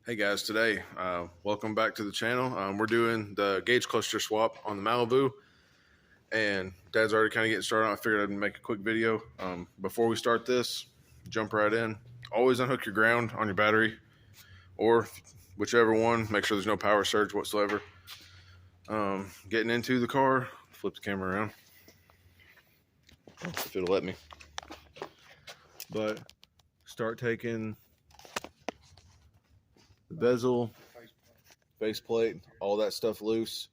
Hey guys, today, welcome back to the channel. We're doing the gauge cluster swap on the Malibu, and Dad's already kind of getting started. I figured I'd make a quick video. Before we start this, jump right in. Always unhook your ground on your battery, or whichever one. Make sure there's no power surge whatsoever. Getting into the car, flip the camera around, if it'll let me. But start taking the bezel, faceplate, all that stuff loose,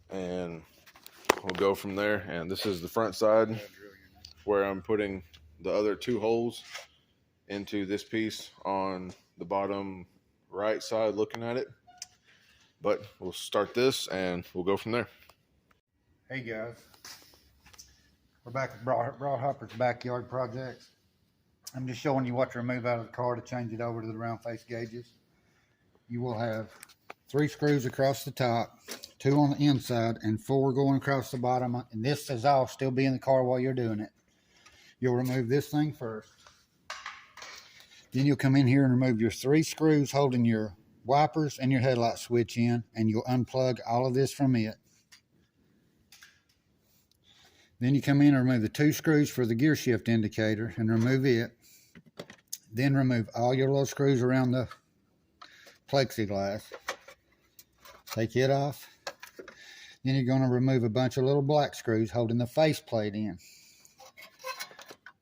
and we'll go from there. And this is the front side where I'm putting the other two holes into this piece on the bottom right side looking at it. But we'll start this and we'll go from there. Hey guys, we're back at Broadhopper's Backyard Projects. I'm just showing you what to remove out of the car to change it over to the round face gauges. You will have 3 screws across the top, 2 on the inside, and 4 going across the bottom. And this is all still be in the car while you're doing it. You'll remove this thing first. Then you'll come in here and remove your 3 screws holding your wipers and your headlight switch in, and you'll unplug all of this from it. Then you come in and remove the 2 screws for the gear shift indicator and remove it. Then remove all your little screws around the plexiglass. Take it off. Then you're going to remove a bunch of little black screws holding the faceplate in.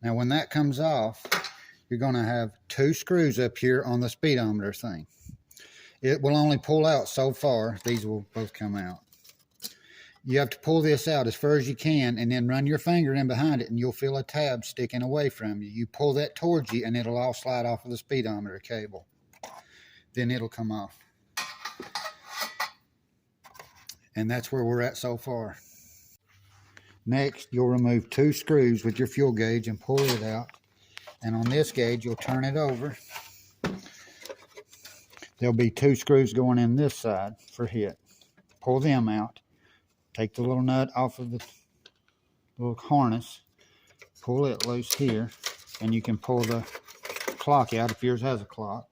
Now when that comes off, you're going to have 2 screws up here on the speedometer thing. It will only pull out so far. These will both come out. You have to pull this out as far as you can and then run your finger in behind it and you'll feel a tab sticking away from you. You pull that towards you and it'll all slide off of the speedometer cable. Then it'll come off. And that's where we're at so far. Next, you'll remove 2 screws with your fuel gauge and pull it out. And on this gauge, you'll turn it over. There'll be 2 screws going in this side for hit. Pull them out. Take the little nut off of the little harness, pull it loose here, and you can pull the clock out if yours has a clock.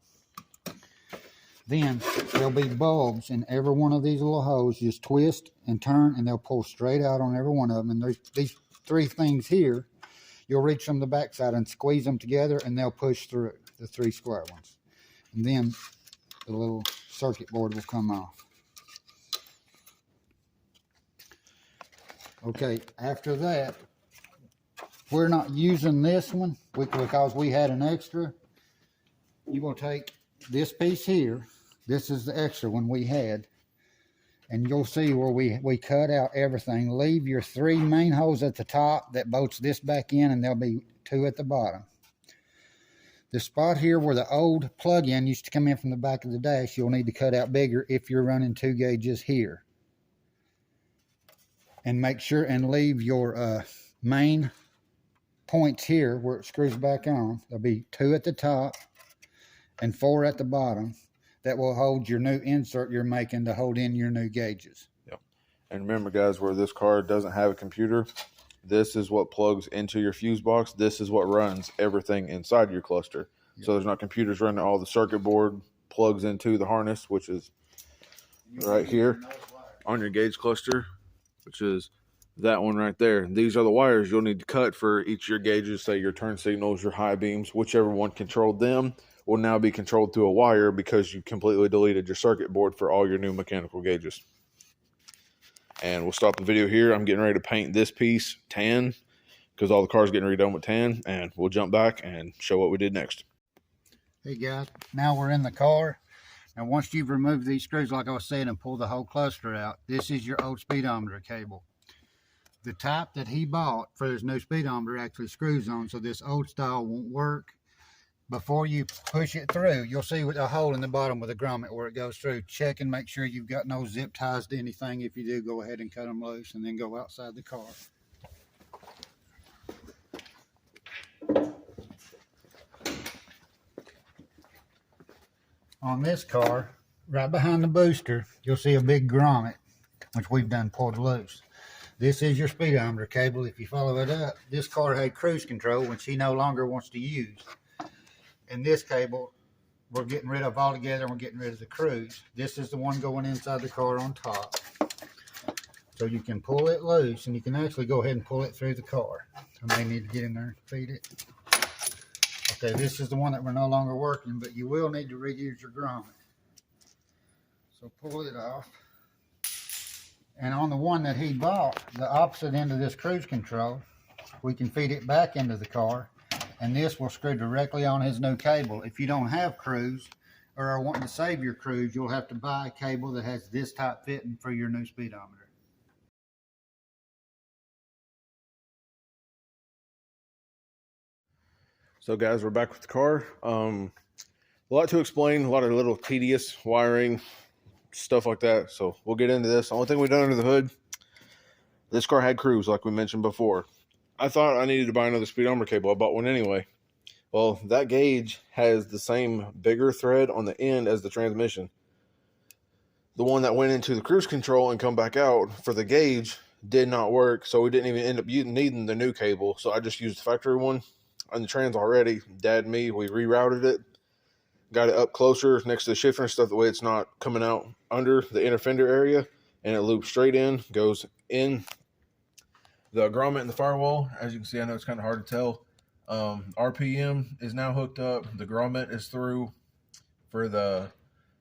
Then there'll be bulbs in every one of these little holes. Just twist and turn, and they'll pull straight out on every one of them. And there's these 3 things here. You'll reach from the back side and squeeze them together, and they'll push through the 3 square ones. And then the little circuit board will come off. Okay, after that, we're not using this one because we had an extra. You're going to take this piece here. This is the extra one we had. And you'll see where we cut out everything. Leave your 3 main holes at the top that bolts this back in, and there'll be 2 at the bottom. The spot here where the old plug-in used to come in from the back of the dash, you'll need to cut out bigger if you're running 2 gauges here. And make sure and leave your main points here where it screws back on. There'll be 2 at the top and 4 at the bottom that will hold your new insert you're making to hold in your new gauges. Yep. And remember guys, where this car doesn't have a computer, this is what plugs into your fuse box. This is what runs everything inside your cluster. Yep. So there's not computers running all the circuit board plugs into the harness, which is right here on your gauge cluster, which is that one right there. These are the wires you'll need to cut for each of your gauges, say your turn signals, your high beams, whichever one controlled them will now be controlled through a wire because you completely deleted your circuit board for all your new mechanical gauges. And we'll stop the video here. I'm getting ready to paint this piece tan because all the cars getting redone with tan, and we'll jump back and show what we did next. Hey guys, now we're in the car. Now once you've removed these screws, like I was saying, and pulled the whole cluster out, this is your old speedometer cable. The type that he bought for his new speedometer actually screws on, so this old style won't work. Before you push it through, you'll see with a hole in the bottom with a grommet where it goes through. Check and make sure you've got no zip ties to anything. If you do, go ahead and cut them loose and then go outside the car. On this car, right behind the booster, you'll see a big grommet, which we've done pulled loose. This is your speedometer cable. If you follow it up, this car had cruise control, which he no longer wants to use. And this cable we're getting rid of altogether, and we're getting rid of the cruise. This is the one going inside the car on top. So you can pull it loose, and you can actually go ahead and pull it through the car. I may need to get in there and feed it. Okay, this is the one that we're no longer working, but you will need to reuse your grommet. So pull it off. And on the one that he bought, the opposite end of this cruise control, we can feed it back into the car, and this will screw directly on his new cable. If you don't have cruise or are wanting to save your cruise, you'll have to buy a cable that has this type fitting for your new speedometer. So guys, we're back with the car. A lot to explain, a lot of little tedious wiring, stuff like that. So we'll get into this. The only thing we've done under the hood, this car had cruise, like we mentioned before. I thought I needed to buy another speedometer cable. I bought one anyway. Well, that gauge has the same bigger thread on the end as the transmission. The one that went into the cruise control and come back out for the gauge did not work, so we didn't even end up needing the new cable. So I just used the factory one on the trans already. Dad and me, we rerouted it, got it up closer next to the shifter and stuff, the way it's not coming out under the inner fender area, and it loops straight in, goes in the grommet and the firewall. As you can see, I know it's kind of hard to tell. RPM is now hooked up. The grommet is through for the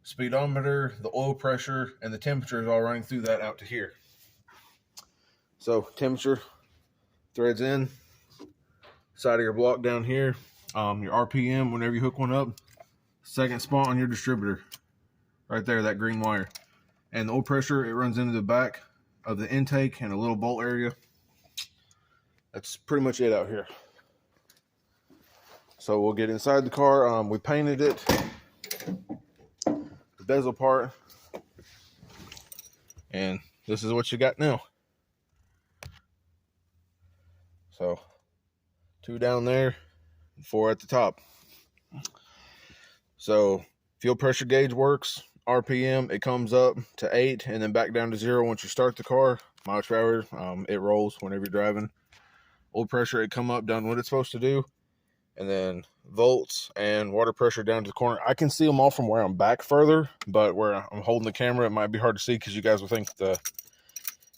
speedometer, the oil pressure, and the temperature is all running through that out to here. So temperature threads in, side of your block down here. Your RPM, whenever you hook one up, second spot on your distributor, right there, that green wire. And the oil pressure, it runs into the back of the intake and a little bolt area. That's pretty much it out here. So we'll get inside the car. We painted it, the bezel part, and this is what you got now. So 2 down there, 4 at the top. So fuel pressure gauge works. RPM, it comes up to 8 and then back down to 0 once you start the car. Miles per hour, it rolls whenever you're driving. Oil pressure, it come up, done what it's supposed to do. And then volts and water pressure down to the corner. I can see them all from where I'm back further, but where I'm holding the camera, it might be hard to see because you guys will think the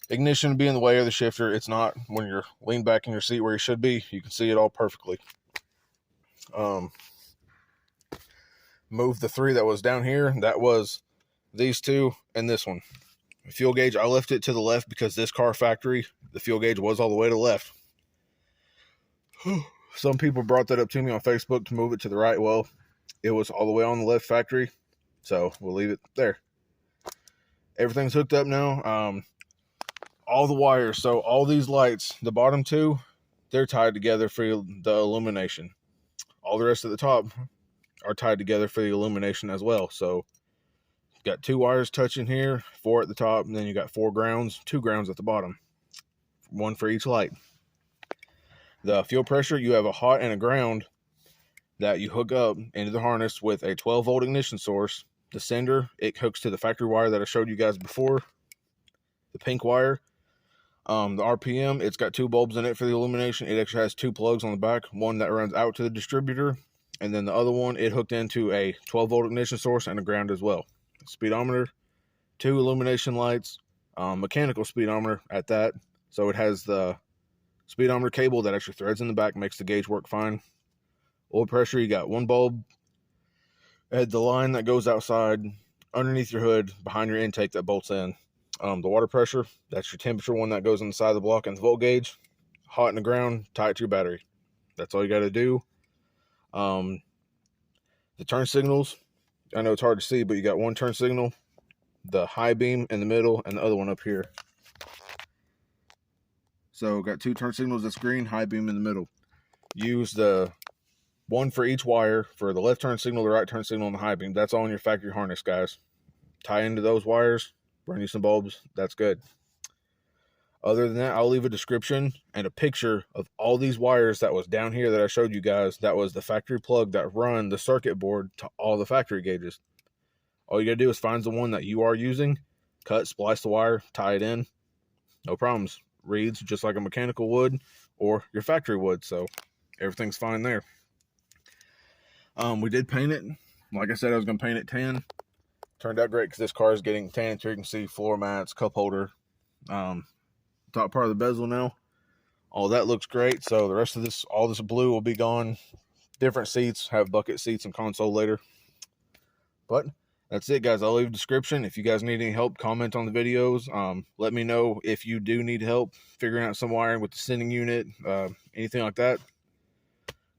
ignition would be in the way of the shifter. It's not. When you're leaned back in your seat where you should be, you can see it all perfectly. Move the 3 that was down here. That was these 2 and this one. The fuel gauge, I left it to the left because this car factory, the fuel gauge was all the way to the left. Some people brought that up to me on Facebook to move it to the right. Well, it was all the way on the left factory, so we'll leave it there. Everything's hooked up now. All the wires, so all these lights, the bottom 2, they're tied together for the illumination. All the rest of the top are tied together for the illumination as well. So you've got 2 wires touching here, 4 at the top, and then you got 4 grounds, 2 grounds at the bottom, 1 for each light. The fuel pressure, you have a hot and a ground that you hook up into the harness with a 12-volt ignition source. The sender, it hooks to the factory wire that I showed you guys before, the pink wire. The RPM, it's got 2 bulbs in it for the illumination. It actually has 2 plugs on the back, one that runs out to the distributor, and then the other one, it hooked into a 12-volt ignition source and a ground as well. Speedometer, 2 illumination lights, mechanical speedometer at that. So it has the speedometer cable that actually threads in the back, makes the gauge work fine. Oil pressure, you got 1 bulb at the line that goes outside underneath your hood behind your intake that bolts in. The water pressure, that's your temperature one that goes on the side of the block, and the volt gauge, hot in the ground, tie it to your battery. That's all you got to do. The turn signals, I know it's hard to see, but you got 1 turn signal, the high beam in the middle, and the other one up here. So got 2 turn signals, that's green, high beam in the middle. Use the 1 for each wire for the left turn signal, the right turn signal, and the high beam. That's all in your factory harness, guys. Tie into those wires, run you some bulbs, that's good. Other than that, I'll leave a description and a picture of all these wires that was down here that I showed you guys. That was the factory plug that run the circuit board to all the factory gauges. All you gotta do is find the one that you are using, cut, splice the wire, tie it in, no problems. Reads just like a mechanical would or your factory would, so everything's fine there. We did paint it Like I said, I was going to paint it tan. Turned out great because this car is getting tan. So you can see floor mats, cup holder, top part of the bezel now. All that looks great. So the rest of this, all this blue will be gone. Different seats, have bucket seats and console later. But that's it, guys. I'll leave a description. If you guys need any help, comment on the videos. Let me know if you do need help figuring out some wiring with the sending unit, anything like that.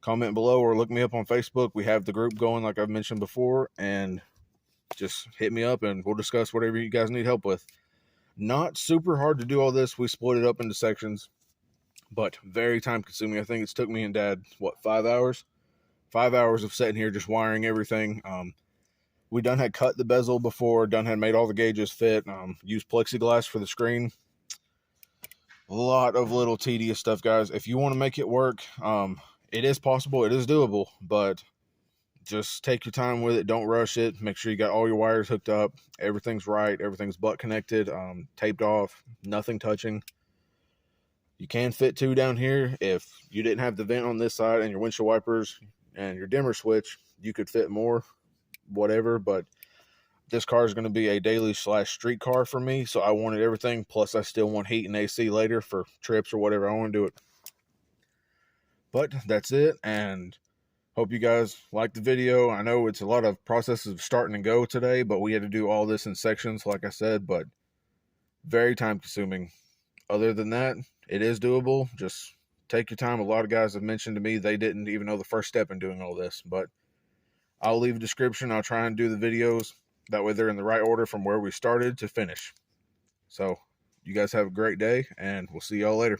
Comment below or look me up on Facebook. We have the group going like I've mentioned before, and just hit me up and we'll discuss whatever you guys need help with. Not super hard to do all this. We split it up into sections, but very time consuming. I think it's took me and Dad, what, 5 hours? 5 hours of sitting here just wiring everything. We done had cut the bezel before, done had made all the gauges fit, used plexiglass for the screen. A lot of little tedious stuff, guys. If you want to make it work, it is possible, it is doable, but just take your time with it. Don't rush it. Make sure you got all your wires hooked up. Everything's right. Everything's butt connected, taped off, nothing touching. You can fit 2 down here. If you didn't have the vent on this side and your windshield wipers and your dimmer switch, you could fit more, whatever. But this car is going to be a daily / street car for me. So I wanted everything. Plus I still want heat and AC later for trips or whatever. I want to do it. But that's it. And hope you guys liked the video. I know it's a lot of processes of starting and go today, but we had to do all this in sections, like I said, but very time consuming. Other than that, it is doable. Just take your time. A lot of guys have mentioned to me they didn't even know the first step in doing all this, but I'll leave a description. I'll try and do the videos. That way they're in the right order from where we started to finish. So you guys have a great day, and we'll see y'all later.